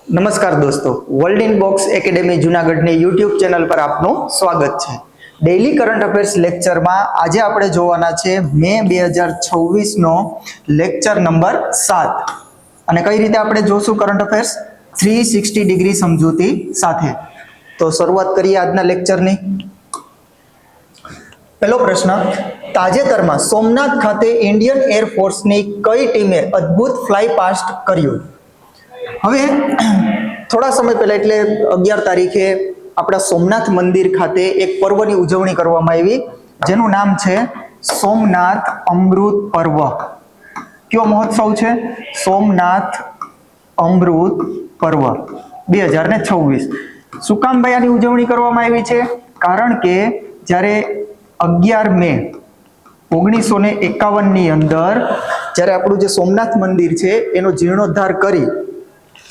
નમસ્કાર દોસ્તો, world in box academy જૂનાગઢની યુટ્યુબ ચેનલ પર આપનું સ્વાગત છે. ડેઇલી કરંટ અફેર્સ લેક્ચરમાં આજે આપણે જોવાના છે મે 2026નો લેક્ચર નંબર 7. અને કઈ રીતે આપણે જોશું કરંટ અફેર્સ 360 ડિગ્રી સમજૂતી સાથે. તો શરૂઆત કરીએ આજના લેક્ચરની. પહેલો પ્રશ્ન, તાજેતરમાં સોમનાથ ખાતે ઇન્ડિયન એરફોર્સની કઈ ટીમે અદ્ભુત ફ્લાય પાસ્ટ કર્યું? હવે થોડા સમય પહેલા એટલે 11 તારીખે આપણા સોમનાથ મંદિર ખાતે એક પર્વની ઉજવણી કરવામાં આવી, જેનું નામ છે સોમનાથ અમૃત પર્વ. કયો મહોત્સવ છે? સોમનાથ અમૃત પર્વ 2026. શું કામ ભાઈ આની ઉજવણી કરવામાં આવી છે? કારણ કે જ્યારે 11 મે 1951 ની અંદર જ્યારે આપણું જે સોમનાથ મંદિર છે એનો જીર્ણોદ્ધાર કરી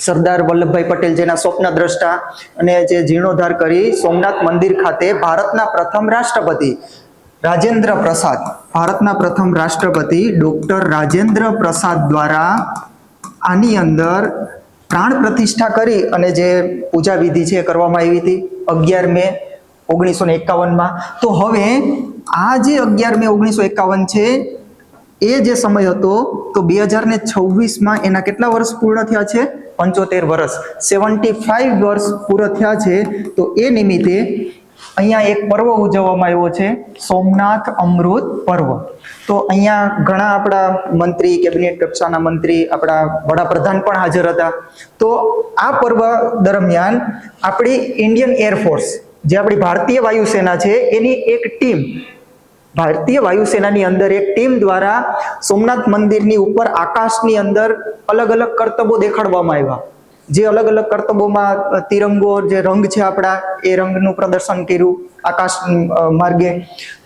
સરદાર વલ્લભભાઈ પટેલ, જેના સ્વપ્ન દ્રષ્ટા, અને જે જીર્ણોદ્ધાર કરી સોમનાથ મંદિર ખાતે ભારતના પ્રથમ રાષ્ટ્રપતિ ડોક્ટર રાજેન્દ્ર પ્રસાદ દ્વારા આની અંદર પ્રાણ પ્રતિષ્ઠા કરી અને જે પૂજા વિધિ છે કરવામાં આવી હતી 11 મે 1951માં. તો હવે આ જે 11 મે 1951 છે એ જે સમય હતો તો 2026માં એના કેટલા વર્ષ પૂર્ણ થયા છે? 75 વર્ષ, 75 વર્ષ પૂરા થયા છે. તો એ નિમિત્તે અહીંયા એક પર્વ ઉજવવામાં આવ્યો છે, સોમનાથ અમૃત પર્વ. તો અહીંયા ઘણા આપણા મંત્રી, કેબિનેટ કક્ષાના મંત્રી, આપણા વડાપ્રધાન પણ હાજર હતા. તો આ પર્વ દરમિયાન આપણી ઇન્ડિયન એરફોર્સ, જે આપણી ભારતીય વાયુસેના છે, એની એક ટીમ, ભારતીય વાયુસેનાની અંદર એક ટીમ દ્વારા સોમનાથ મંદિરની ઉપર આકાશની અંદર અલગ અલગ કરતબો દેખાડવામાં આવ્યા. જે અલગ અલગ કરતબોમાં તિરંગો, જે રંગ છે આપણા, એ રંગનું પ્રદર્શન કર્યું આકાશ માર્ગે.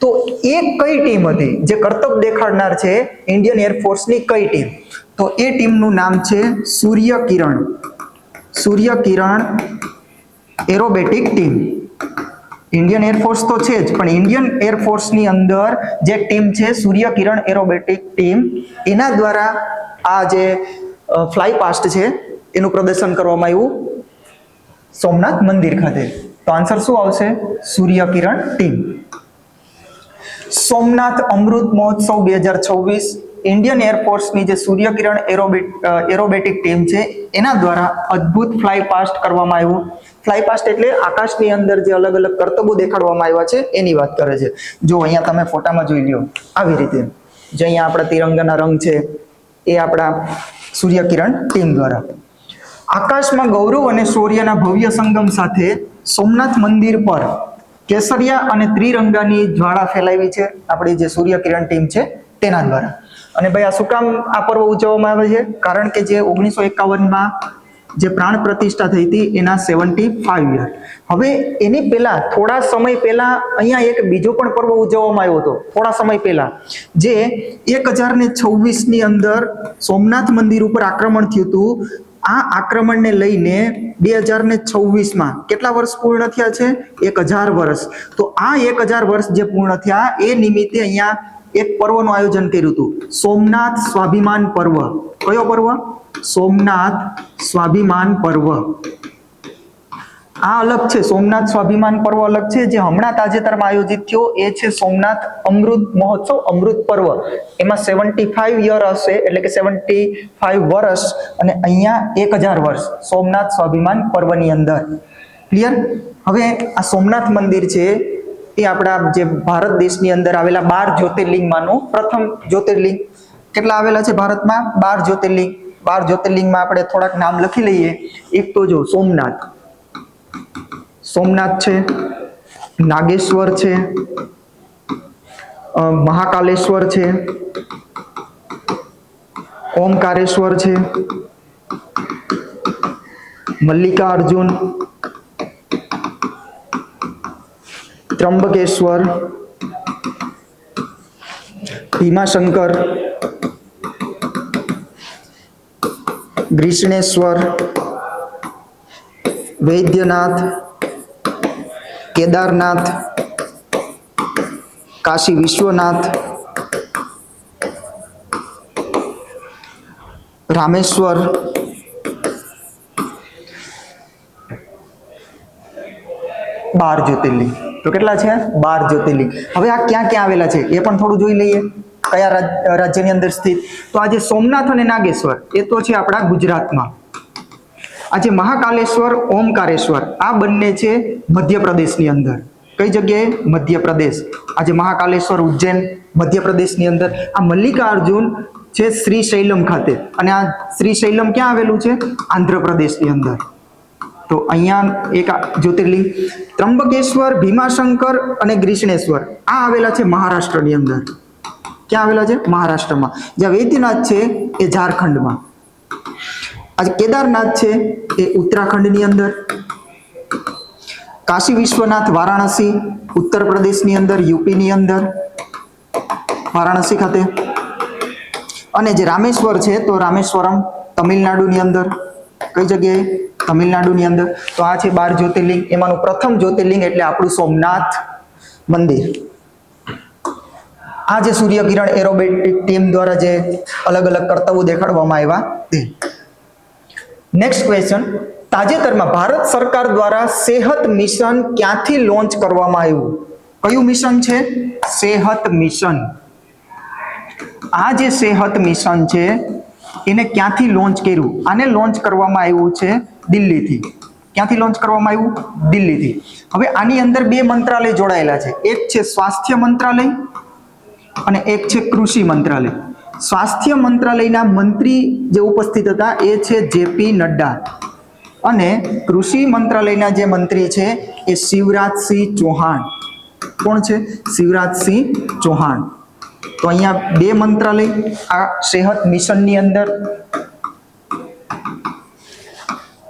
તો એ કઈ ટીમ હતી જે કરતબ દેખાડનાર છે ઇન્ડિયન એરફોર્સની કઈ ટીમ? તો એ ટીમનું નામ છે સૂર્ય કિરણ એરોબેટિક ટીમ. ઇન્ડિયન એરફોર્સ તો છે જ, પણ ઇન્ડિયન એરફોર્સની અંદર જે ટીમ છે સૂર્ય કિરણ એરોબેટિક ટીમ, એના દ્વારા આ જે ફ્લાય પાસ્ટ છે એનું પ્રદર્શન કરવામાં આવ્યું સોમનાથ મંદિર ખાતે. તો આન્સર શું આવશે? સૂર્ય કિરણ ટીમ. સોમનાથ અમૃત મહોત્સવ 2026 ઇન્ડિયન એરફોર્સની જે સૂર્ય કિરણ એરોબેટિક ટીમ છે એના દ્વારા અદ્ભુત ફ્લાય પાસ્ટ કરવામાં આવ્યું. ફ્લાય પાસ્ટ એટલે આકાશની અંદર જે અલગ અલગ કરતબો દેખાડવામાં આવ્યા છે એની વાત કરે છે. જો અહીંયા તમે ફોટામાં જોઈ લો, આવી રીતે જે અહીંયા આપણા તિરંગાના રંગ છે એ આપણા સૂર્ય કિરણ ટીમ દ્વારા. આકાશમાં ગૌરવ અને શૌર્યના ભવ્ય સંગમ સાથે સોમનાથ મંદિર પર કેસરિયા અને ત્રિરંગાની જ્વાળા ફેલાવી છે આપણી જે સૂર્ય કિરણ ટીમ છે તેના દ્વારા. અને ભાઈ આ શું કામ આ પર્વ ઉજવવામાં આવે છે? કારણ કે જે 1951માં જે પ્રાણ પ્રતિષ્ઠા થઈ હતી એના 75 યર. હવે એની પહેલા થોડા સમય પહેલા અહીંયા એક બીજો પણ પર્વ ઉજવવામાં આવ્યો હતો થોડા સમય પહેલા, જે 1026 ની અંદર સોમનાથ મંદિર ઉપર આક્રમણ થયું હતું. આ આક્રમણને લઈને 2026માં કેટલા વર્ષ પૂર્ણ થયા છે? 1000 વર્ષ. તો આ 1000 વર્ષ જે પૂર્ણ થયા એ નિમિત્તે અહીંયા એક પર્વનું આયોજન કર્યું હતું, સોમનાથ સ્વાભિમાન પર્વ. કયો પર્વ? સોમનાથ સ્વાભિમાન પર્વ. આ અલગ છે, સોમનાથ સ્વાભિમાન પર્વ અલગ છે. જે હમણાં તાજેતરમાં આયોજિત થયો એ છે સોમનાથ અમૃત મહોત્સવ, અમૃત પર્વ. એમાં 75 યર હશે, એટલે કે 75 વર્ષ, અને અહીંયા 1000 વર્ષ સોમનાથ સ્વાભિમાન પર્વની અંદર. ક્લિયર? હવે આ સોમનાથ મંદિર છે એ આપણા જે ભારત દેશની અંદર આવેલા 12 જ્યોતિર્લિંગમાંનું પ્રથમ જ્યોતિર્લિંગ. કેટલા આવેલા છે ભારતમાં? 12 જ્યોતિર્લિંગ. 12 જ્યોતિર્લિંગમાં આપણે થોડાક નામ લખી લઈએ. એક તો જો સોમનાથ છે, નાગેશ્વર છે, મહાકાલેશ્વર છે, ઓમકારેશ્વર છે, મલ્લિકાર્જુન, ત્રંબકેશ્વર, ભીમાશંકર, ગ્રીષ્ણેશ્વર, વૈદ્યનાથ, કેદારનાથ, કાશી વિશ્વનાથ, રામેશ્વર, 12 જ્યોતિર્લિંગ. તો કેટલા છે? 12 જ્યોતિર્લિંગ. હવે આ ક્યાં ક્યાં આવેલા છે એ પણ થોડું જોઈ લઈએ. કયા રાજ્યની અંદર સ્થિત? તો આ જે સોમનાથ અને નાગેશ્વર એ તો છે આપણા ગુજરાતમાં. આ જે મહાકાલેશ્વર, ઓમકારેશ્વર આ બંને છે મધ્યપ્રદેશની અંદર. કઈ જગ્યાએ? મધ્યપ્રદેશ. આ જે મહાકાલેશ્વર, ઉજ્જૈન મધ્યપ્રદેશની અંદર. આ મલ્લિકાર્જુન છે શ્રીશૈલમ ખાતે, અને આ શ્રીશૈલમ ક્યાં આવેલું છે? આંધ્રપ્રદેશની અંદર. તો અહીંયા એક જ્યોતિર્લિંગ. ત્રંબકેશ્વર, ભીમાશંકર અને ગ્રીષ્ણેશ્વર આ આવેલા છે મહારાષ્ટ્રની અંદર. ક્યાં આવેલા છે? મહારાષ્ટ્રમાં. જ્યાં વૈદ્યનાથ છે એ ઝારખંડમાં. આજે કેદારનાથ છે એ ઉત્તરાખંડની અંદર. કાશી વિશ્વનાથ, વારાણસી ઉત્તર પ્રદેશની અંદર, યુપીની અંદર, વારાણસી ખાતે. અને જે રામેશ્વર છે તો રામેશ્વરમ તમિલનાડુની અંદર. કઈ જગ્યાએ? તમિલનાડુની અંદર. તો આ છે 12 જ્યોતિર્લિંગ. એમાંનું પ્રથમ જ્યોતિર્લિંગ એટલે આપણું સોમનાથ મંદિર. આ જે સૂર્યકિરણ એરોબેટિક ટીમ દ્વારા જે અલગ અલગ કરતબો દેખાડવામાં આવ્યા તે. નેક્સ્ટ ક્વેશ્ચન, તાજેતરમાં ભારત સરકાર દ્વારા સેહત મિશન ક્યાંથી લોન્ચ કરવામાં આવ્યું? કયું મિશન છે? સેહત મિશન. આ જે સેહત મિશન છે એને ક્યાંથી લોન્ચ કર્યું? આને લોન્ચ કરવામાં આવ્યું છે દિલ્હીથી. ક્યાંથી લોન્ચ કરવામાં આવ્યું? દિલ્હીથી. હવે આની અંદર બે મંત્રાલય જોડાયેલા છે. એક છે સ્વાસ્થ્ય મંત્રાલય અને એક છે કૃષિ મંત્રાલય. સ્વાસ્થ્ય મંત્રાલયના મંત્રી જે ઉપસ્થિત હતા એ છે જેપી નડ્ડા, અને કૃષિ મંત્રાલયના જે મંત્રી છે એ શિવરાજસિંહ ચૌહાણ. કોણ છે? શિવરાજસિંહ ચૌહાણ. તો અહીંયા બે મંત્રાલય આ સેહત મિશનની અંદર.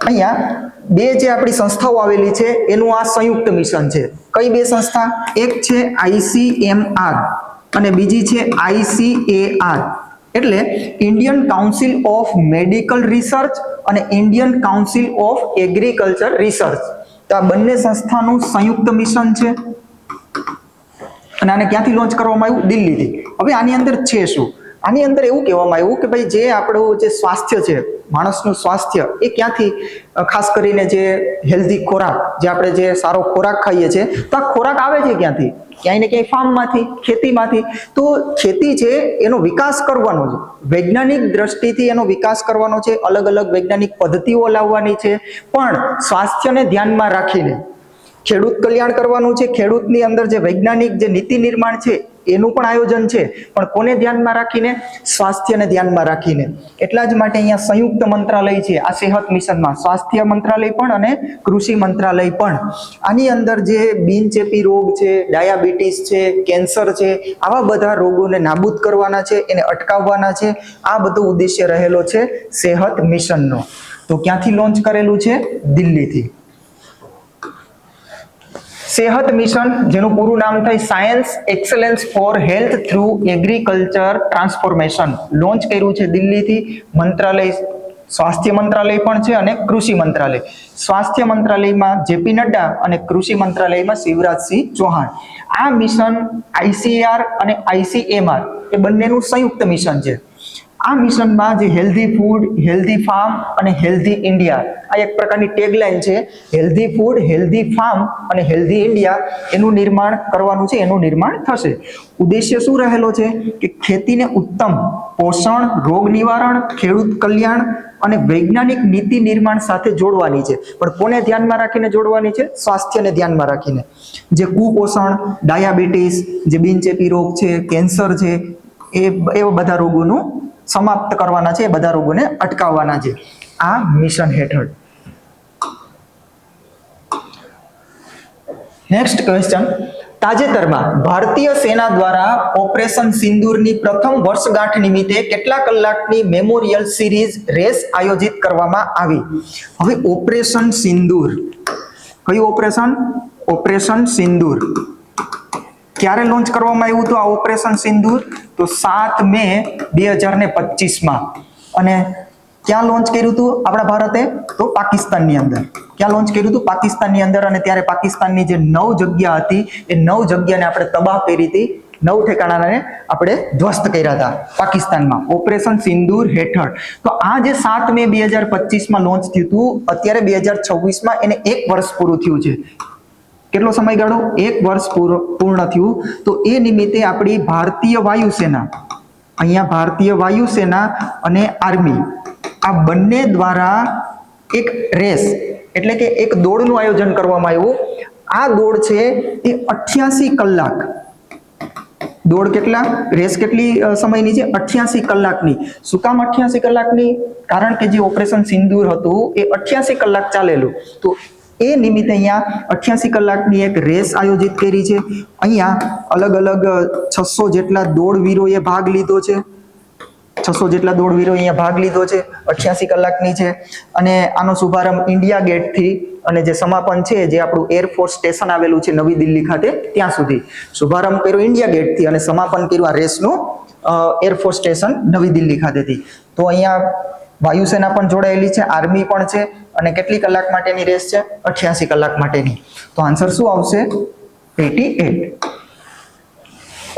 અહીંયા બે જે આપણી સંસ્થાઓ આવેલી છે એનું આ સંયુક્ત મિશન છે. કઈ બે સંસ્થા? એક છે ICMR અને બીજી છે ICAR, એટલે Indian council of medical research અને Indian council of agriculture research. તો આ બંને સંસ્થાનું સંયુક્ત મિશન છે. અને આને ક્યાંથી લોન્ચ કરવામાં આવ્યું? દિલ્હીથી. હવે આની અંદર છે શું? આની અંદર એવું કહેવામાં આવ્યું કે ભાઈ જે આપણું જે સ્વાસ્થ્ય છે, માણસનું સ્વાસ્થ્ય એ ક્યાંથી, ખાસ કરીને જે હેલ્ધી ખોરાક, જે આપણે જે સારો ખોરાક ખાઈએ છીએ તો આ ખોરાક આવે છે ક્યાંથી? ક્યાંય ને ક્યાંય ફાર્મમાંથી, ખેતીમાંથી. તો ખેતી છે એનો વિકાસ કરવાનો છે, વૈજ્ઞાનિક દ્રષ્ટિથી એનો વિકાસ કરવાનો છે, અલગ અલગ વૈજ્ઞાનિક પદ્ધતિઓ લાવવાની છે, પણ સ્વાસ્થ્યને ધ્યાનમાં રાખીને ખેડૂત કલ્યાણ કરવાનું છે. ખેડૂતની અંદર જે વૈજ્ઞાનિક જે નીતિ નિર્માણ છે એનું પણ આયોજન છે, પણ કોને ધ્યાનમાં રાખીને? સ્વાસ્થ્યને ધ્યાનમાં રાખીને. એટલા જ માટે અહીંયા સંયુક્ત મંત્રાલય છે આ સેહત મિશનમાં, સ્વાસ્થ્ય મંત્રાલય પણ અને કૃષિ મંત્રાલય પણ. આની અંદર જે બિનચેપી રોગ છે, ડાયાબિટીસ છે, કેન્સર છે, આવા બધા રોગોને નાબૂદ કરવાના છે, એને અટકાવવાના છે. આ બધો ઉદ્દેશ્ય રહેલો છે સેહત મિશનનો. તો ક્યાંથી લોન્ચ કરેલું છે? દિલ્હીથી. સેહત મિશન, જેનું પૂરું નામ થાય science excellence for health through agriculture transformation, launch કર્યું છે દિલ્હીથી. મંત્રાલય સ્વાસ્થ્ય મંત્રાલય પણ છે અને કૃષિ મંત્રાલય. સ્વાસ્થ્ય મંત્રાલયમાં જેપી નડ્ડા અને કૃષિ મંત્રાલયમાં શિવરાજસિંહ ચૌહાણ. આ મિશન ICAR અને ICMR એ બંનેનું સંયુક્ત મિશન છે. આ મિશનમાં જે હેલ્ધી ફૂડ, હેલ્ધી ફાર્મ અને હેલ્ધી ઇન્ડિયા, આ એક પ્રકારની ટેગલાઇન છે. હેલ્ધી ફૂડ, હેલ્ધી ફાર્મ અને હેલ્ધી ઇન્ડિયા એનું નિર્માણ કરવાનું છે, એનું નિર્માણ થશે. ઉદ્દેશ્ય શું રહેલો છે કે ખેતીને ઉત્તમ પોષણ, રોગ નિવારણ, ખેડૂત કલ્યાણ અને વૈજ્ઞાનિક નીતિ નિર્માણ સાથે જોડવાની છે. પણ કોને ધ્યાનમાં રાખીને જોડવાની છે? સ્વાસ્થ્યને ધ્યાનમાં રાખીને. જે કુપોષણ, ડાયાબિટીસ, જે બિનચેપી રોગ છે, કેન્સર છે, એવા બધા રોગોનું સમાપ્ત કરવાના છે, એ બધા રોગોને અટકાવવાના છે આ મિશન હેઠળ. નેક્સ્ટ ક્વેશ્ચન, તાજેતરમાં ભારતીય સેના દ્વારા ઓપરેશન સિંદૂરની પ્રથમ વર્ષગાંઠ નિમિત્તે કેટલા કલાકની મેમોરિયલ સિરીઝ રેસ આયોજિત કરવામાં આવી? હવે ઓપરેશન સિંદૂર, કયું ઓપરેશન? ઓપરેશન સિંદૂર. ક્યારે લોન્ચ કરવામાં આવ્યું હતું આ ઓપરેશન સિંદૂર? તો 7 મે 2025માં. અને ક્યાં લોન્ચ કર્યું હતું આપણા ભારતે? તો પાકિસ્તાનની અંદર. ક્યાં લોન્ચ કર્યું હતું? પાકિસ્તાનની અંદર. અને ત્યારે પાકિસ્તાનની જે 9 જગ્યા હતી એ 9 જગ્યાને આપણે તબાહ કરી હતી, 9 ઠેકાણાને આપણે ધ્વસ્ત કર્યા હતા પાકિસ્તાનમાં ઓપરેશન સિંદૂર હેઠળ. તો આ જે 7 મે 2025માં લોન્ચ થયું હતું, અત્યારે 2026માં એને 1 વર્ષ પૂરું થયું છે. કેટલો સમયગાળો? 1 વર્ષ પૂર્ણ થયું. તો એ નિમિત્તે આપણી ભારતીય વાયુસેના, અહીંયા ભારતીય વાયુસેના અને આર્મી આ બંને દ્વારા એક રેસ એટલે કે એક દોડનું આયોજન કરવામાં આવ્યું. આ દોડ છે એ 88 કલાક. દોડ કેટલા? રેસ કેટલી સમયની છે? 88 કલાકની. શું કામ 88 કલાકની? કારણ કે જે ઓપરેશન સિંદૂર હતું એ 88 કલાક ચાલેલું. તો એ નિમિત્તે અહીંયા 88 કલાકની એક રેસ આયોજિત કરી છે. અહીંયા અલગ અલગ 600 જેટલા દોડવીરોએ ભાગ લીધો છે. 600 જેટલા દોડવીરો અહીંયા ભાગ લીધો છે. 88 કલાકની છે. અને આનો શુભારંભ ઇન્ડિયા ગેટથી અને જે સમાપન છે જે આપણું એરફોર્સ સ્ટેશન આવેલું છે નવી દિલ્હી ખાતે ત્યાં સુધી શુભારંભ કર્યો ઇન્ડિયા ગેટથી અને સમાપન કર્યું આ રેસનું એરફોર્સ સ્ટેશન નવી દિલ્હી ખાતેથી. તો અહીંયા વાયુસેના પણ જોડાયેલી છે, આર્મી પણ છે. અને કેટલી કલાક માટેની રેસ છે? 88 કલાક માટેની. તો આન્સર શું આવશે? 88.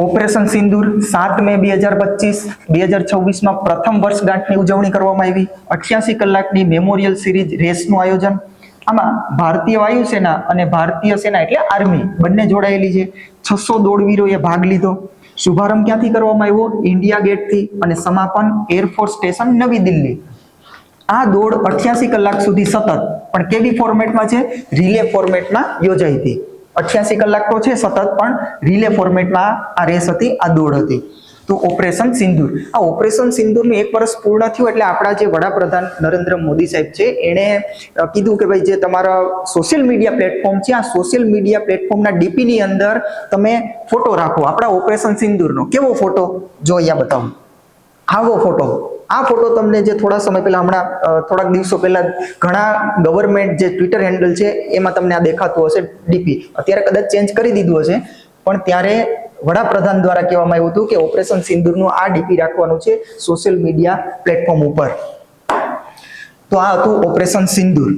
ઓપરેશન સિંદૂર 7 મે 2025 2026 માં પ્રથમ વર્ષગાંઠની ઉજવણી કરવામાં આવી. 88 કલાકની મેમોરિયલ સિરીઝ રેસનું આયોજન. આમાં ભારતીય વાયુસેના અને ભારતીય સેના એટલે આર્મી બંને જોડાયેલી છે. 600 દોડવીરોએ ભાગ લીધો. શુભારંભ ક્યાંથી કરવામાં આવ્યો? ઇન્ડિયા ગેટથી અને સમાપન એરફોર્સ સ્ટેશન નવી દિલ્હી. આ દોડ 88 કલાક સુધી સતત, પણ કેવી ફોર્મેટમાં છે? રિલે ફોર્મેટમાં યોજાઈ હતી. 88 કલાક તો છે સતત, પણ રિલે ફોર્મેટમાં આ રેસ હતી, આ દોડ હતી. તો ઓપરેશન સિંદૂર, આ ઓપરેશન સિંદૂરનું 1 વર્ષ પૂર્ણ થયું એટલે આપણા જે વડાપ્રધાન નરેન્દ્ર મોદી સાહેબ છે એણે કીધું કે ભાઈ જે તમારા સોશિયલ મીડિયા પ્લેટફોર્મ છે આ સોશિયલ મીડિયા પ્લેટફોર્મના ડીપીની અંદર તમે ફોટો રાખો આપણા ઓપરેશન સિંદૂરનો. કેવો ફોટો? જો અહીંયા બતાવું, આવો ફોટો. આ ફોટો તમને જે થોડા સમય પહેલા હમણાં થોડાક દિવસો પહેલા ઘણા ગવર્મેન્ટ જે ટ્વિટર હેન્ડલ છે એમાં તમને આ દેખાતું હશે ડીપી. અત્યારે કદાચ ચેન્જ કરી દીધું હશે, પણ ત્યારે વડાપ્રધાન દ્વારા કહેવામાં આવ્યું હતું કે ઓપરેશન સિંદૂરનું આ ડીપી રાખવાનું છે સોશિયલ મીડિયા પ્લેટફોર્મ ઉપર. તો આ હતું ઓપરેશન સિંદૂર.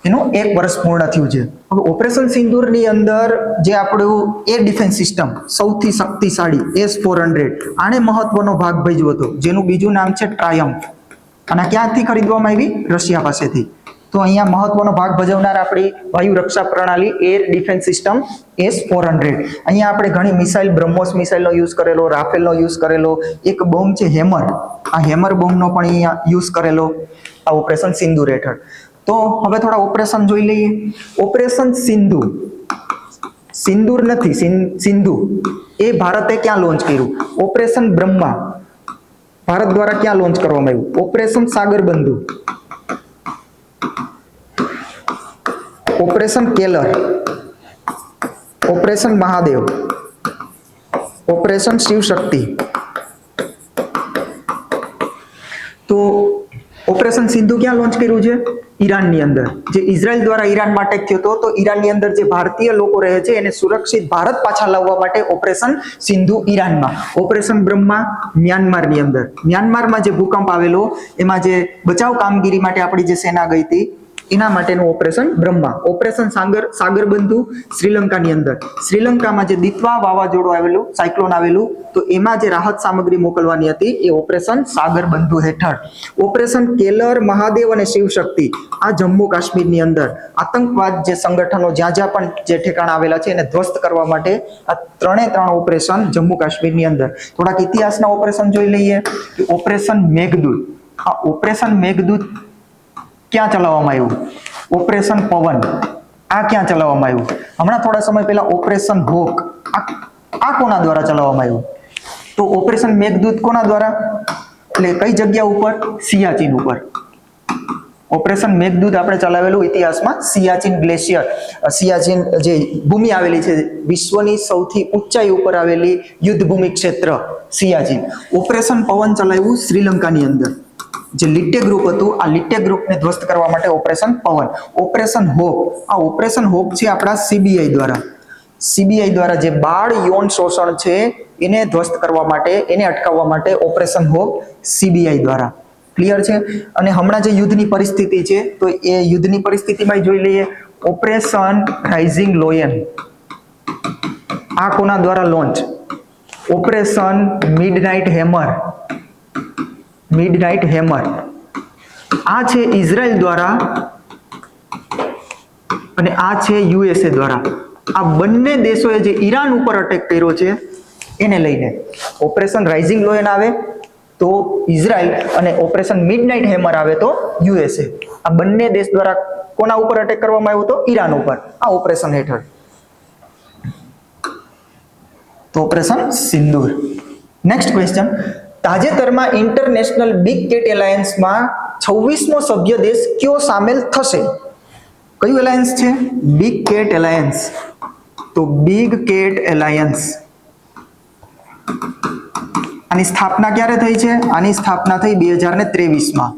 એનું 1 વર્ષ પૂર્ણ થયું છે. હવે ઓપરેશન સિંદૂરની અંદર જે આપણું એર ડિફેન્સ સિસ્ટમ સૌથી શક્તિશાળી S-400 આને મહત્વનો ભાગ ભજવ્યો હતો, જેનું બીજું નામ છે ટ્રાયમ્ફ. અને ક્યાંથી ખરીદવામાં આવી? રશિયા પાસેથી. તો અહીંયા મહત્વનો ભાગ ભજવનાર આપણી વાયુ રક્ષા પ્રણાલી એર ડિફેન્સ સિસ્ટમ S-400. અહીંયા આપણે ઘણી મિસાઇલ, બ્રહ્મોસ મિસાઇલનો યુઝ કરેલો, રાફેલનો યુઝ કરેલો, એક બોમ્બ છે હેમર, આ હેમર બોમ્બનો પણ અહીંયા યુઝ કરેલો આ ઓપરેશન સિંદૂર હેઠળ. તો હવે થોડા ઓપરેશન જોઈ લઈએ. ઓપરેશન સિંદૂર, સિંદૂર નથી, સિંધુ, એ ભારતે ક્યાં લોન્ચ કર્યું? ઓપરેશન બ્રહ્મા ભારત દ્વારા ક્યાં લોન્ચ કરવામાં આવ્યું? Operation Sagarbandhu, operation Keller, operation Mahadev, operation Shivshakti. તો ઓપરેશન સિંધુ ક્યાં લોન્ચ કર્યું છે? ઈરાનની અંદર. જે ઇઝરાયલ દ્વારા ઈરાનમાં અટેક થયો હતો, તો ઈરાનની અંદર જે ભારતીય લોકો રહે છે એને સુરક્ષિત ભારત પાછા લાવવા માટે ઓપરેશન સિંધુ ઈરાનમાં. ઓપરેશન બ્રહ્મા મ્યાનમારની અંદર. મ્યાનમારમાં જે ભૂકંપ આવેલો એમાં જે બચાવ કામગીરી માટે આપણી જે સેના ગઈ હતી એના માટેનું ઓપરેશન બ્રહ્મા. ઓપરેશન સાગરબંધુ શ્રીલંકાની અંદર. શ્રીલંકામાં જે દિત્વા વાવાઝોડું આવેલું, સાયક્લોન આવેલું, તો એમાં જે રાહત સામગ્રી મોકલવાની હતી એ ઓપરેશન સાગરબંધુ હેઠળ. ઓપરેશન કેલર, મહાદેવ અને શિવશક્તિ આ જમ્મુ કાશ્મીરની અંદર આતંકવાદ જે સંગઠનો જ્યાં જ્યાં પણ જે ઠેકાણા આવેલા છે એને ધ્વસ્ત કરવા માટે આ 3 ઓપરેશન જમ્મુ કાશ્મીરની અંદર. થોડાક ઇતિહાસના ઓપરેશન જોઈ લઈએ કે ઓપરેશન મેઘદૂત. આ ઓપરેશન મેઘદૂત ક્યાં ચલાવવામાં આવ્યું? ઓપરેશન પવન આ ક્યાં ચલાવવામાં આવ્યું? હમણાં થોડા સમય પહેલા ઓપરેશન હોક આ કોના દ્વારા ચલાવવામાં આવ્યું? તો ઓપરેશન મેઘદૂત કોના દ્વારા? એટલે કઈ જગ્યા ઉપર? સિયાચીન ઉપર. ઓપરેશન મેઘદૂત આપણે ચલાવેલું ઇતિહાસમાં સિયાચીન ગ્લેશિયર, સિયાચીન જે ભૂમિ આવેલી છે વિશ્વની સૌથી ઊંચાઈ ઉપર આવેલી યુદ્ધભૂમિ ક્ષેત્ર સિયાચીન. ઓપરેશન પવન ચલાવ્યું શ્રીલંકાની અંદર. જે લિટ્ટે ગ્રુપ હતું આ લિટ્ટે ગ્રુપને ધ્વસ્ત કરવા માટે ઓપરેશન પવન. ઓપરેશન હોપ, આ ઓપરેશન હોપ છે આપણા સીબીઆઈ દ્વારા. સીબીઆઈ દ્વારા જે બાળ યૌન શોષણ છે એને ધ્વસ્ત કરવા માટે, એને અટકાવવા માટે ઓપરેશન હોપ સીબીઆઈ દ્વારા. ક્લિયર છે? અને હમણાં જે યુદ્ધની પરિસ્થિતિ છે તો એ યુદ્ધની પરિસ્થિતિમાં જોઈ લઈએ. ઓપરેશન રાઇઝિંગ લોયન આ કોના દ્વારા launch? Operation midnight hammer. Midnight hammer આ છે ઇઝરાયલ દ્વારા અને આ છે યુએસએ દ્વારા. આ બંને દેશોએ જે ઈરાન ઉપર અટેક કર્યો છે એને લઈને ઓપરેશન રાઇઝિંગ લોયન આવે તો ઇઝરાયલ અને ઓપરેશન મિડનાઇટ હેમર આવે તો યુએસએ. આ બંને દેશ દ્વારા કોના ઉપર અટેક કરવામાં આવ્યો તો ઈરાન ઉપર આ ઓપરેશન હેઠળ. તો ઓપરેશન સિંદૂર. નેક્સ્ટ ક્વેશ્ચન, તાજેતરમાં ઇન્ટરનેશનલ બિગ કેટ એલાયન્સમાં 26મો સભ્ય દેશ કયો સામેલ થશે? કયું એલાયન્સ છે? Big cat alliance. તો બિગ કેટ એલાયન્સ આની સ્થાપના ક્યારે થઈ છે? આની સ્થાપના થઈ 2023માં.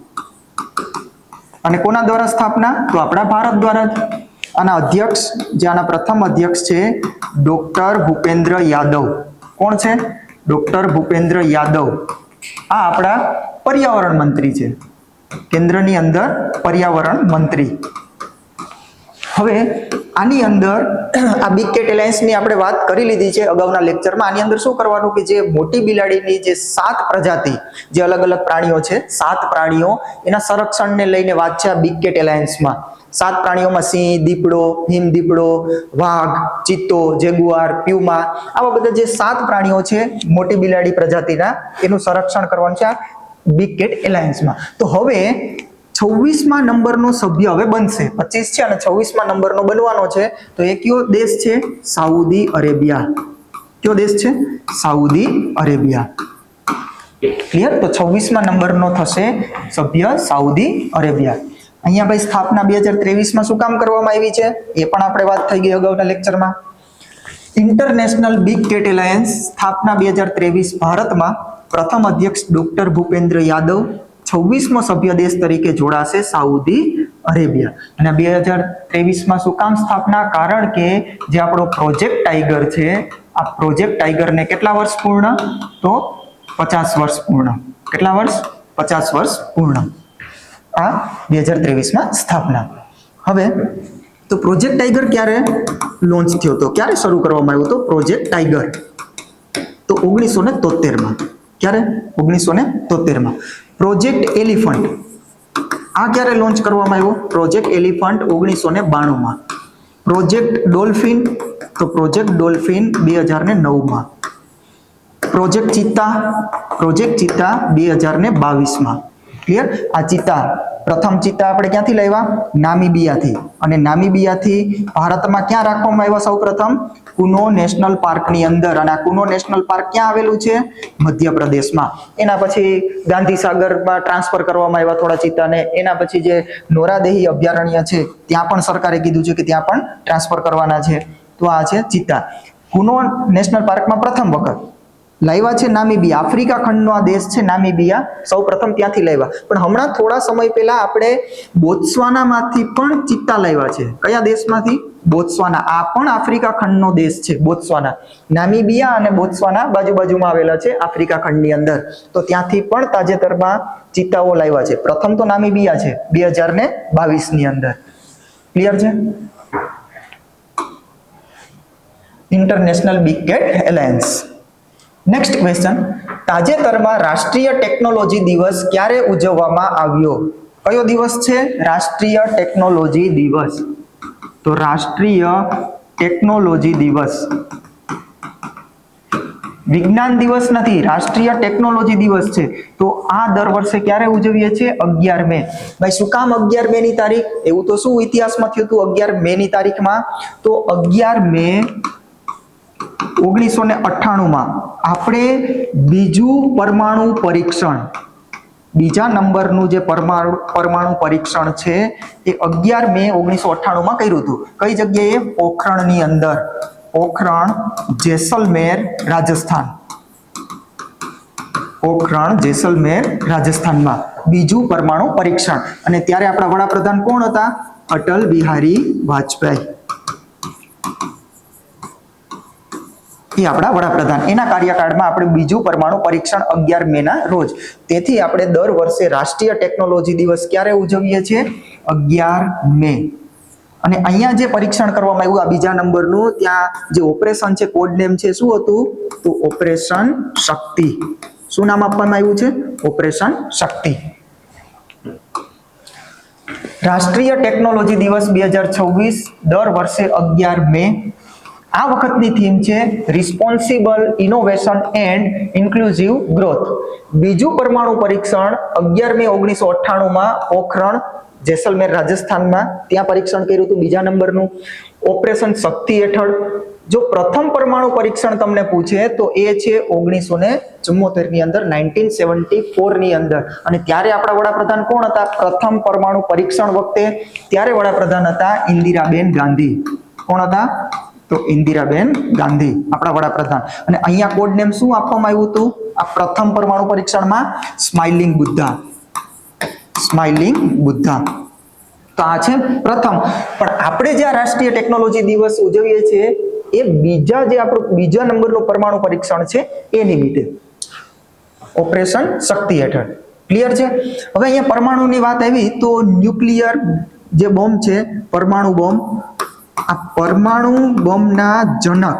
અને કોના દ્વારા સ્થાપના? તો આપણા ભારત દ્વારા જ. આના અધ્યક્ષ જે આના પ્રથમ અધ્યક્ષ છે ડોક્ટર ભૂપેન્દ્ર યાદવ. કોણ છે? ડોક્ટર ભૂપેન્દ્ર યાદવ. આ આપણા પર્યાવરણ મંત્રી છે, કેન્દ્રની અંદર પર્યાવરણ મંત્રી. હવે આની અંદર આ બિગ કેટ એલાયન્સની આપણે વાત કરી લીધી છે અગાઉના લેક્ચરમાં. આની અંદર શું કરવાનું કે જે મોટી બિલાડીની જે 7 પ્રજાતિ જે અલગ અલગ પ્રાણીઓ છે, 7 પ્રાણીઓ એના સંરક્ષણને લઈને વાત છે આ બિગ કેટ એલાયન્સમાં. 7 પ્રાણીઓમાં સિંહ, દીપડો, હિમ દીપડો, વાઘ, ચિત્તો, જેગુઆર, પ્યુમા, આવા બધા જે 7 પ્રાણીઓ છે મોટી બિલાડી પ્રજાતિના એનું સંરક્ષણ કરવાનું છે આ બિગ કેટ એલાયન્સમાં. તો હવે 26મા નંબરનો સભ્ય હવે બનશે. 25 છે અને 26મા નંબરનો બનવાનો છે. તો એ કયો દેશ છે? Saudi Arabia. કયો દેશ છે? Saudi Arabia. ક્લિયર? તો 26મા નંબરનો થશે સભ્ય સાઉદી અરેબિયા. અહીંયા ભાઈ સ્થાપના 2023માં શું કામ કરવામાં આવી છે એ પણ આપણે વાત થઈ ગઈ અગાઉના લેક્ચરમાં. ઇન્ટરનેશનલ બિગ કેટ એલાયન્સ સ્થાપના 2023. ભારતમાં પ્રથમ અધ્યક્ષ ડોક્ટર ભૂપેન્દ્ર યાદવ. 26મો સભ્ય દેશ તરીકે જોડાશે સાઉદી અરેબિયા. અને 2023માં શું કામ સ્થાપના? કારણ કે જે આપણો પ્રોજેક્ટ ટાઈગર છે આ પ્રોજેક્ટ ટાઈગરને કેટલા વર્ષ પૂર્ણ? તો 50 વર્ષ પૂર્ણ. કેટલા વર્ષ? 50 વર્ષ પૂર્ણ. આ 2023માં સ્થાપના. હવે તો પ્રોજેક્ટ ટાઈગર ક્યારે લોન્ચ થયો હતો? ક્યારે શરૂ કરવામાં આવ્યો હતો પ્રોજેક્ટ ટાઈગર? તો 1973માં. ક્યારે? 1973માં. પ્રોજેક્ટ એલિફન્ટ આ ક્યારે લોન્ચ કરવામાં આવ્યો? પ્રોજેક્ટ એલિફન્ટ 1992માં. પ્રોજેક્ટ ડોલ્ફિન તો પ્રોજેક્ટ ડોલ્ફિન 2009માં. પ્રોજેક્ટ ચિત્તા 2022માં. ક્લિયર? આ ચિત્તા પ્રથમ ચિત્તા આપણે ક્યાંથી લાવ્યા? નામીબિયાથી. અને નામીબિયાથી ભારતમાં ક્યાં રાખવામાં આવ્યા? સૌપ્રથમ કુનો નેશનલ પાર્કની અંદર. અને આ કુનો નેશનલ પાર્ક ક્યાં આવેલું છે? મધ્યપ્રદેશમાં. એના પછી ગાંધીસાગરમાં ટ્રાન્સફર કરવામાં આવ્યા થોડા ચિત્તાને. એના પછી જે નોરાદેહી અભયારણ્ય છે ત્યાં પણ સરકારે કીધું છે કે ત્યાં પણ ટ્રાન્સફર કરવાના છે. તો આ છે ચિત્તા. કુનો નેશનલ પાર્કમાં પ્રથમ વખત લાવ્યા છે નામીબિયા. આફ્રિકા ખંડનો આ દેશ છે નામીબિયા. સૌપ્રથમ ત્યાંથી લાવ્યા. પણ હમણાં થોડા સમય પહેલા આપણે બોત્સ્વાનામાંથી પણ ચિત્તા લાવ્યા છે. કયા દેશમાંથી? બોત્સ્વાના. આ પણ આફ્રિકા ખંડનો દેશ છે બોત્સ્વાના. નામીબિયા અને બોત્સ્વાના બાજુબાજુમાં આવેલા છે આફ્રિકા ખંડની અંદર. તો ત્યાંથી પણ તાજેતરમાં ચિત્તાઓ લાવ્યા છે. પ્રથમ તો નામીબિયા છે 2022ની અંદર. ક્લિયર છે? International big cat alliance. Next question, તાજેતરમાં રાષ્ટ્રીય ટેકનોલોજી દિવસ ક્યારે ઉજવવામાં આવ્યો? કયો દિવસ છે? રાષ્ટ્રીય ટેકનોલોજી દિવસ. તો રાષ્ટ્રીય ટેકનોલોજી દિવસ. વિજ્ઞાન દિવસ નથી, રાષ્ટ્રીય ટેકનોલોજી દિવસ છે. તો આ દર વર્ષે ક્યારે ઉજવીએ છીએ? 11 મે. ભાઈ શું કામ 11 મે ની તારીખ? એવું તો શું ઇતિહાસમાં થયું હતું 11 મે ની તારીખમાં? તો 11 મે 1998માં આપણે બીજું પરમાણુ પરીક્ષણ, બીજા નંબરનું જે પરમાણુ પરીક્ષણ છે એ 11 મે 1998માં કર્યું હતું. કઈ જગ્યાએ? પોખરણની અંદર. પોખરણ, જેસલમેર, રાજસ્થાન. પોખરણ, જેસલમેર, રાજસ્થાનમાં બીજું પરમાણુ પરીક્ષણ. અને ત્યારે આપણા વડાપ્રધાન કોણ હતા? અટલ બિહારી વાજપેયી. એ આપણા વડાપ્રધાન. એના કાર્યકાળમાં આપણે બીજું પરમાણુ પરીક્ષણ 11 મેના રોજ. તેથી આપણે દર વર્ષે રાષ્ટ્રીય ટેકનોલોજી દિવસ ક્યારે ઉજવીએ છીએ? 11 મે. અને અહીંયા જે પરીક્ષણ કરવામાં આવ્યું આ બીજા નંબરનું, ત્યાં જે ઓપરેશન છે કોડ નેમ છે શું હતું? તો ઓપરેશન શક્તિ. શું નામ આપવામાં આવ્યું છે? ઓપરેશન શક્તિ. રાષ્ટ્રીય ટેકનોલોજી દિવસ 2026 દર વર્ષે 11 મે આ વખતની થીમ છે responsible innovation and inclusive growth. બીજું પરમાણુ પરીક્ષણ 11 મે 1998 પોખરણ જેસલમેર રાજસ્થાનમાં ત્યાં પરીક્ષણ કર્યું હતું બીજા નંબરનું. ઓપરેશન શક્તિ હેઠળ જો પ્રથમ પરમાણુ પરીક્ષણ તમને પૂછે તો એ છે 1974 ની અંદર, 1974 ની અંદર. અને ત્યારે આપણા વડાપ્રધાન કોણ હતા પ્રથમ પરમાણુ પરીક્ષણ વખતે? ત્યારે વડાપ્રધાન હતા ઇન્દિરાબેન ગાંધી. કોણ હતા? તો ઇન્દિરાબેન ગાંધી આપણા વડાપ્રધાન. અને અહીંયા કોડ નેમ શું આપવામાં આવ્યું હતું આ પ્રથમ પરમાણુ પરીક્ષણમાં? સ્માઇલિંગ બુદ્ધા. સ્માઇલિંગ બુદ્ધા. તો આ છે પ્રથમ. પણ આપણે જે રાષ્ટ્રીય ટેકનોલોજી દિવસ ઉજવીએ છીએ એ બીજા નંબરનું પરમાણુ પરીક્ષણ છે એ નિમિત્તે, ઓપરેશન શક્તિ હેઠળ. ક્લિયર છે? હવે અહીંયા પરમાણુની વાત આવી તો ન્યુક્લિયર જે બોમ્બ છે, પરમાણુ બોમ્બ, આ પરમાણુ બોમ્બના જનક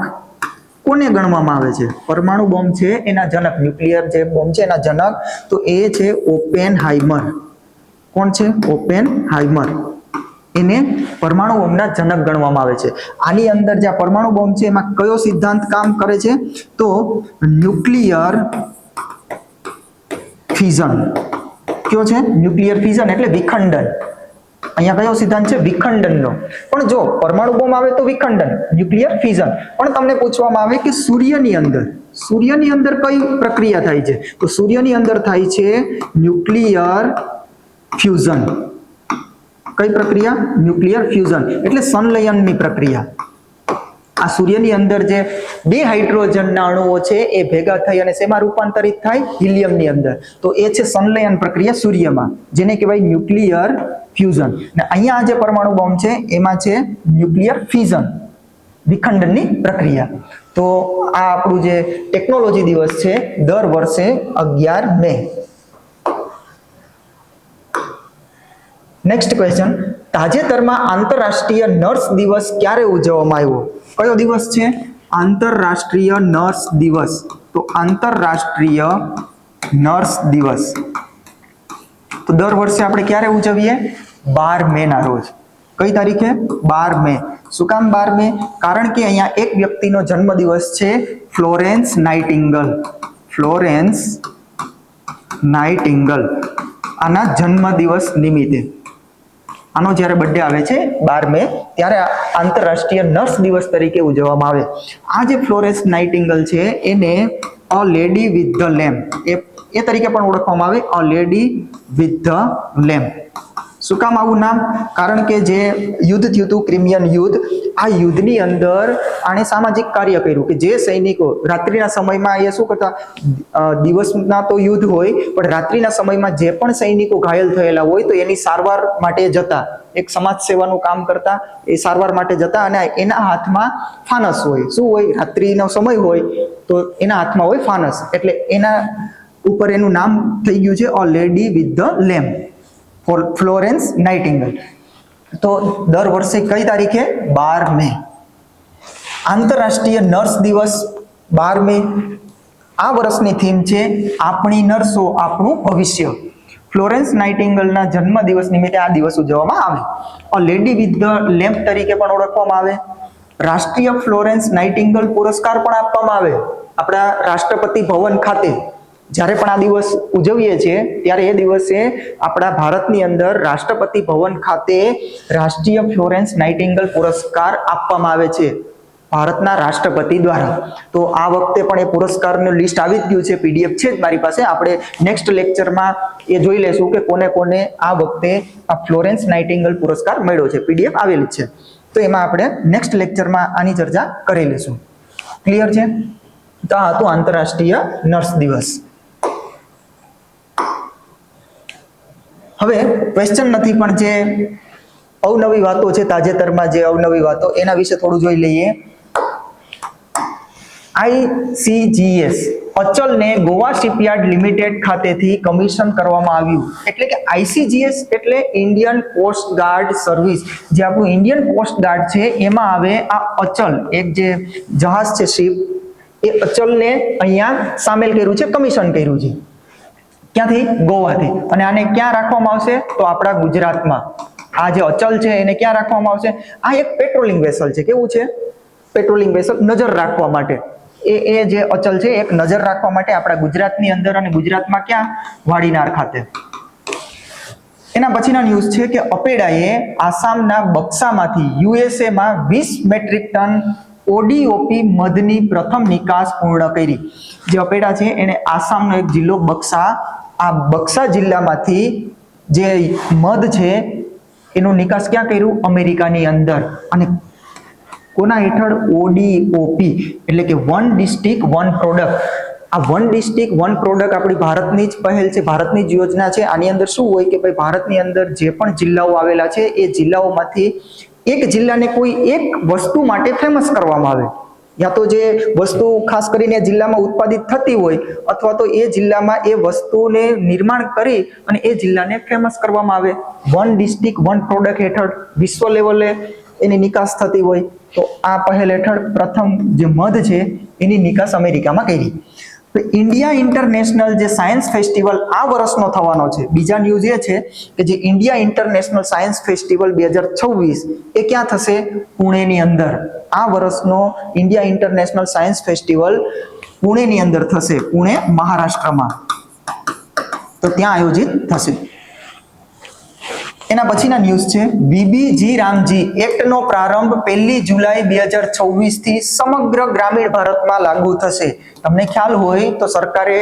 કોને ગણવામાં આવે છે? પરમાણુ બોમ્બ છે એના જનક, ન્યુક્લિયર જે બોમ્બ છે એના જનક તો એ છે ઓપેનહાઇમર. કોણ છે? ઓપેનહાઇમર. એને પરમાણુ બોમ્બના જનક ગણવામાં આવે છે. આની અંદર જે પરમાણુ બોમ્બ છે એમાં કયો સિદ્ધાંત કામ કરે છે? તો ન્યુક્લિયર ફિઝન. કયો છે? ન્યુક્લિયર ફિઝન એટલે વિખંડન. અહીંયા કયો સિદ્ધાંત છે? વિખંડનનો. પણ જો પરમાણુ બોમ્બ આવે તો વિખંડન, ન્યુક્લિયર ફિઝન. પણ તમને પૂછવામાં આવે કે સૂર્યની અંદર કઈ પ્રક્રિયા થાય છે? તો સૂર્યની અંદર થાય છે ન્યુક્લિયર ફ્યુઝન. કઈ પ્રક્રિયા? ન્યુક્લિયર ફ્યુઝન એટલે સંલયનની પ્રક્રિયા. આ સૂર્યની અંદર જે બે હાઇડ્રોજનના અણુઓ છે એ ભેગા થઈ અને શેમાં રૂપાંતરિત થાય? હિલિયમની અંદર. તો એ છે સંલયન પ્રક્રિયા સૂર્યમાં, જેને કહેવાય ન્યુક્લિયર ફ્યુઝન. અને અહીંયા આ જે પરમાણુ બોમ્બ છે એમાં છે ન્યુક્લિયર ફિઝન, વિખંડનની પ્રક્રિયા. તો આ આપણું જે ટેકનોલોજી દિવસ છે દર વર્ષે 11 મે. નેક્સ્ટ ક્વેશ્ચન, તાજેતરમાં આંતરરાષ્ટ્રીય નર્સ દિવસ ક્યારે ઉજવવામાં આવ્યો? કયો દિવસ છે? આંતરરાષ્ટ્રીય નર્સ દિવસ. તો આંતરરાષ્ટ્રીય નર્સ દિવસ તો દર વર્ષે આપણે ક્યારે ઉજવીએ? 12 મે ના રોજ. કઈ તારીખે? 12 મે. શું કામ 12 મે? કારણ કે અહીંયા એક વ્યક્તિનો જન્મદિવસ છે, ફ્લોરેન્સ નાઇટિંગલ. ફ્લોરેન્સ નાઇટિંગલ આના જન્મદિવસ નિમિત્તે, આનો જ્યારે બર્થડે આવે છે 12 મે ત્યારે આંતરરાષ્ટ્રીય નર્સ દિવસ તરીકે ઉજવવામાં આવે. આ જે ફ્લોરેન્સ નાઇટિંગલ છે એને a lady with the lamp એ તરીકે પણ ઓળખવામાં આવે, a lady with the lamp. શું કામ આવું નામ? કારણ કે જે યુદ્ધ થયું હતું, ક્રિમિયન યુદ્ધ, આ યુદ્ધની અંદર આણે સામાજિક કાર્ય કર્યું કે જે સૈનિકો રાત્રિના સમયમાં એ શું કરતા, દિવસના તો યુદ્ધ હોય પણ રાત્રિના સમયમાં જે પણ સૈનિકો ઘાયલ થયેલા હોય તો એની સારવાર માટે જતા, એક સમાજ સેવાનું કામ કરતા, એ સારવાર માટે જતા અને એના હાથમાં ફાનસ હોય. શું હોય? રાત્રિનો સમય હોય તો એના હાથમાં હોય ફાનસ, એટલે એના ઉપર એનું નામ થઈ ગયું છે a lady with the lamp, Florence Nightingale. તો દર વર્ષે કઈ તારીખે? 12 મે. આંતરરાષ્ટ્રીય નર્સ દિવસ 12 મે. આ વર્ષની થીમ છે આપણી નર્સો આપણું ભવિષ્ય. ફ્લોરેન્સ નાઇટિંગલના જન્મદિવસ નિમિત્તે આ દિવસ ઉજવવામાં આવે. A lady with the lamp તરીકે પણ ઓળખવામાં આવે. રાષ્ટ્રીય ફ્લોરેન્સ નાઇટિંગલ પુરસ્કાર પણ આપવામાં આવે આપણા રાષ્ટ્રપતિ ભવન ખાતે. જ્યારે પણ આ દિવસ ઉજવીએ છીએ ત્યારે એ દિવસે આપણા ભારતની અંદર રાષ્ટ્રપતિ ભવન ખાતે રાષ્ટ્રીય ફ્લોરેન્સ નાઇટિંગલ પુરસ્કાર આપવામાં આવે છે ભારતના રાષ્ટ્રપતિ દ્વારા. તો આ વખતે પણ એ પુરસ્કારનું લિસ્ટ આવી જ ગયું છે, PDF છે જ મારી પાસે. આપણે નેક્સ્ટ લેક્ચરમાં એ જોઈ લેશું કે કોને કોને આ વખતે આ ફ્લોરેન્સ નાઇટિંગલ પુરસ્કાર મળ્યો છે, PDF આવેલી છે. તો એમાં આપણે નેક્સ્ટ લેક્ચરમાં આની ચર્ચા કરી લઈશું. ક્લિયર છે? તો આ હતું આંતરરાષ્ટ્રીય નર્સ દિવસ. હવે ક્વેશ્ચન નથી પણ જે અવનવી વાતો છે, તાજેતરમાં જે અવનવી વાતો એના વિશે થોડું જોઈ લઈએ. ICGS અચલને ગોવા શિપયાર્ડ લિમિટેડ ખાતેથી કમિશન કરવામાં આવ્યું. એટલે કે ICGS એટલે ઇન્ડિયન કોસ્ટ ગાર્ડ સર્વિસ. જે આપણું ઇન્ડિયન કોસ્ટ ગાર્ડ છે એમાં આવે આ અચલ, એક જે જહાજ છે, શિપ, એ અચલને અહીંયા સામેલ કર્યું છે, કમિશન કર્યું છે. ક્યાંથી? ગોવાથી. અને આને ક્યાં રાખવામાં આવશે? તો આપણા ગુજરાતમાં. આ જે અચલ છે એને ક્યાં રાખવામાં આવશે? આ એક પેટ્રોલિંગ વેસલ છે. કેવું છે? પેટ્રોલિંગ વેસલ નજર રાખવા માટે, એ જે અચલ છે એક નજર રાખવા માટે આપણા ગુજરાતની અંદર અને ગુજરાતમાં ક્યાં વાડીનાર ખાતે. એના પછીના ન્યૂઝ છે કે અપેડાએ આસામના બક્સામાંથી યુએસએ માં 20 મેટ્રિક ટન ઓડીઓપી મધની પ્રથમ નિકાસ પૂર્ણ કરી. જે અપેડા છે એને આસામનો એક જિલ્લો બક્સા, આ બક્સા જિલ્લામાંથી જે મધ છે એનું નિકાસ ક્યાં કર્યું? અમેરિકાની અંદર. અને કોના હેઠળ? ઓડીઓપી એટલે કે વન ડિસ્ટ્રિક્ટ વન પ્રોડક્ટ. આ વન ડિસ્ટ્રિક્ટ વન પ્રોડક્ટ આપણી ભારતની જ પહેલ છે, ભારતની જ યોજના છે. આની અંદર શું હોય કે ભાઈ ભારતની અંદર જે પણ જિલ્લાઓ આવેલા છે એ જિલ્લાઓમાંથી એક જિલ્લાને કોઈ એક વસ્તુ માટે ફેમસ કરવામાં આવે, યા તો જે વસ્તુ ખાસ કરીને જિલ્લામાં ઉત્પાદિત થતી હોય અથવા તો એ જિલ્લામાં એ વસ્તુને નિર્માણ કરી અને એ જિલ્લાને ફેમસ કરવામાં આવે. વન ડિસ્ટ્રિક્ટ વન પ્રોડક્ટ હેઠળ વિશ્વ લેવલે એની નિકાસ થતી હોય. તો આ પહેલ હેઠળ પ્રથમ જે મધ છે એની નિકાસ અમેરિકામાં કરી. તો ઇન્ડિયા ઇન્ટરનેશનલ જે સાયન્સ ફેસ્ટિવલ આ વર્ષનો થવાનો છે. બીજા ન્યૂઝ એ છે કે જે ઇન્ડિયા ઇન્ટરનેશનલ સાયન્સ ફેસ્ટિવલ 2026 એ ક્યાં થશે? પુણેની અંદર. આ વર્ષનો ઇન્ડિયા ઇન્ટરનેશનલ સાયન્સ ફેસ્ટિવલ પુણેની અંદર થશે, પુણે મહારાષ્ટ્રમાં. તો ત્યાં આયોજિત થશે. એના પછીના ન્યૂઝ છે વીબીજી રામજી એક્ટનો પ્રારંભ 1 જુલાઈ 2026 થી સમગ્ર ગ્રામીણ ભારતમાં લાગુ થશે. તમને ખ્યાલ હોય તો સરકારે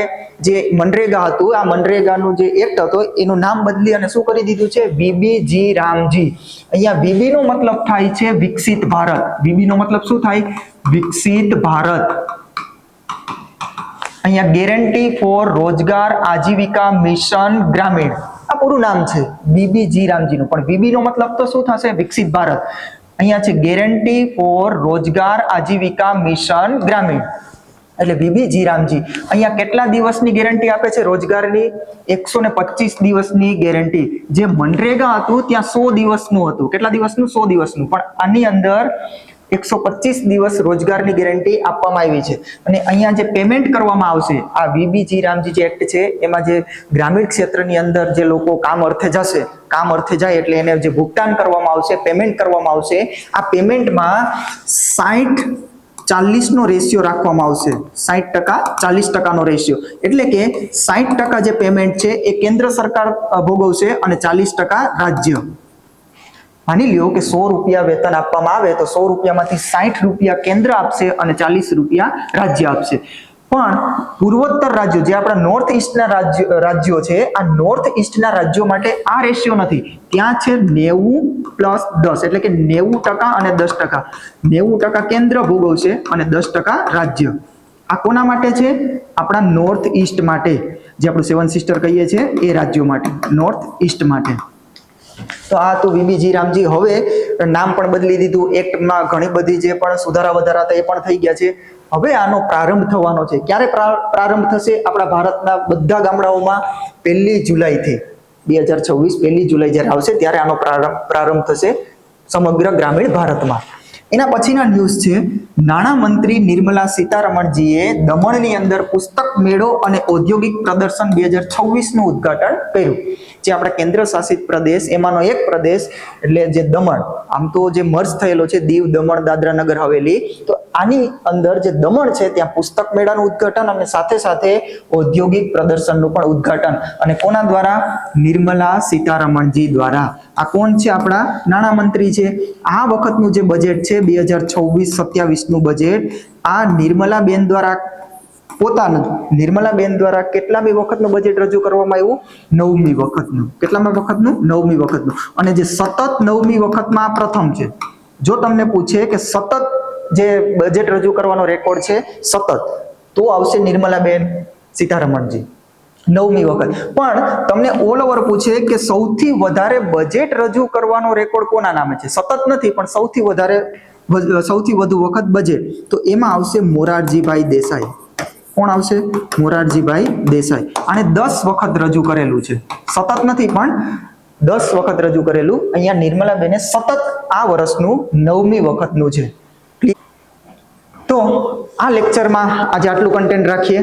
જે મનરેગા હતું, આ મનરેગાનું જે એક્ટ હતો એનું નામ બદલી અને શું કરી દીધું છે? વીબીજી રામજી. અહીંયા વીબી નો મતલબ થાય છે વિકસિત ભારત. વીબી નો મતલબ શું થાય? વિકસિત ભારત. અહીંયા ગેરંટી ફોર રોજગાર આજીવિકા મિશન ગ્રામીણ, આ પૂરું નામ છે વીબીજી રામજીનું. પણ વીબી નો મતલબ તો શું થશે? વિકસિત ભારત. અહીંયા છે ગેરંટી ફોર રોજગાર આજીવિકા મિશન ગ્રામીણ, એટલે વીબીજી રામજી. અહીંયા કેટલા દિવસની ગેરંટી આપે છે રોજગારની? 125 દિવસની ગેરંટી. જે મનરેગા હતું ત્યાં 100 દિવસનું હતું. કેટલા દિવસનું? 100 દિવસનું. પણ આની અંદર 125 દિવસ રોજગારની ગેરંટી આપવામાં આવી છે. અને અહીંયા જે પેમેન્ટ કરવામાં આવશે, આ વીબીજી રામજી જે એક્ટ છે એમાં જે ગ્રામીણ ક્ષેત્રની અંદર જે લોકો કામ અર્થે જશે, કામ અર્થે જાય એટલે એને જે ભુગતાન કરવામાં આવશે, પેમેન્ટ કરવામાં આવશે, આ પેમેન્ટમાં 60-40 નો રેશિયો રાખવામાં આવશે. 60% 40% રેશિયો, એટલે કે 60% જે પેમેન્ટ છે એ કેન્દ્ર સરકાર ભોગવશે અને 40% રાજ્ય. માની લ્યો કે 100 રૂપિયા વેતન આપવામાં આવે તો 100 રૂપિયામાંથી 60 રૂપિયા કેન્દ્ર આપશે અને 40 રૂપિયા રાજ્ય આપશે. પણ પૂર્વોત્તર રાજ્યો જે આપણા નોર્થ ઈસ્ટના રાજ્યો છે, આ નોર્થ ઈસ્ટના રાજ્યો માટે આ રેશિયો નથી. ત્યાં છે 90+10, એટલે કે 90% અને 10%. 90% કેન્દ્ર ભોગવશે અને 10% રાજ્ય. આ કોના માટે છે? આપણા નોર્થ ઈસ્ટ માટે, જે આપણું 7 સિસ્ટર કહીએ છીએ એ રાજ્યો માટે, નોર્થ ઈસ્ટ માટે. તો આ તો વીબીજી રામજી. હવે નામ પણ બદલી દીધું, એક્ટમાં ઘણી બધી જે પણ સુધારા વધારા હતા એ પણ થઈ ગયા છે. હવે આનો પ્રારંભ થવાનો છે. ક્યારે પ્રારંભ થશે? આપણા ભારતના બધા ગામડાઓમાં 1 જુલાઈથી 2026 1 જુલાઈ જ્યારે આવશે ત્યારે આનો પ્રારંભ થશે સમગ્ર ગ્રામીણ ભારતમાં. એના પછીના ન્યૂઝ છે નાણામંત્રી નિર્મલા સીતારમણજીએ દમણની અંદર પુસ્તક મેળો અને ઔદ્યોગિક પ્રદર્શન 2026 નું ઉદ્ઘાટન કર્યું. જે આપણા કેન્દ્ર શાસિત પ્રદેશ એમાંનો એક પ્રદેશ એટલે જે દમણ, આમ તો જે મર્જ થયેલો છે દીવ, દમણ, દાદરા નગર હવેલી, તો આની અંદર જે દમણ છે ત્યાં પુસ્તક મેળાનું ઉદ્ઘાટન અને સાથે સાથે ઔદ્યોગિક પ્રદર્શનનું પણ ઉદ્ઘાટન. અને કોના દ્વારા? નિર્મલા સીતારમણજી દ્વારા. આ કોણ છે? આપણા નાણામંત્રી છે. આ વખતનું જે બજેટ છે 2026-27 નું બજેટ આ નિર્મલાબેન દ્વારા નિર્મલાબેન દ્વારા કેટલામી વખતનું બજેટ રજૂ કરવામાં આવ્યું? 9મી વખતનું. કેટલામી વખતનું? 9મી વખતનું. અને જે સતત 9મી વખતમાં આ પ્રથમ છે. જો તમને પૂછે કે સતત જે બજેટ રજૂ કરવાનો રેકોર્ડ છે સતત, તો આવશે નિર્મલાબેન સીતારમણજી 9મી વખત. પણ તમને ઓલ ઓવર પૂછે કે સૌથી વધારે બજેટ રજૂ કરવાનો રેકોર્ડ કોના નામે છે? સતત નથી પણ સૌથી વધુ વખત બજેટ, તો એમાં આવશે મોરારજીભાઈ દેસાઈ. કોણ આવશે? મોરારજીભાઈ દેસાઈ. આને 10 વખત રજૂ કરેલું છે. સતત નથી પણ 10 વખત રજૂ કરેલું. અહીંયા નિર્મલાબેને સતત આ વર્ષનું 9મી વખતનું છે. તો આ લેક્ચરમાં આજે આટલું કન્ટેન્ટ રાખીએ,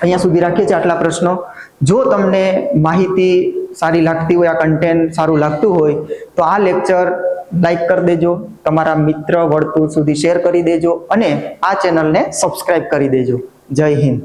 અહીંયા સુધી રાખીએ છીએ, આટલા પ્રશ્નો. જો તમને માહિતી સારી લાગતી હોય, આ કન્ટેન્ટ સારું લાગતું હોય તો આ લેક્ચર લાઈક કરી દેજો, તમારા મિત્ર વર્તુળ સુધી શેર કરી દેજો અને આ ચેનલને સબસ્ક્રાઇબ કરી દેજો. જય હિન્દ.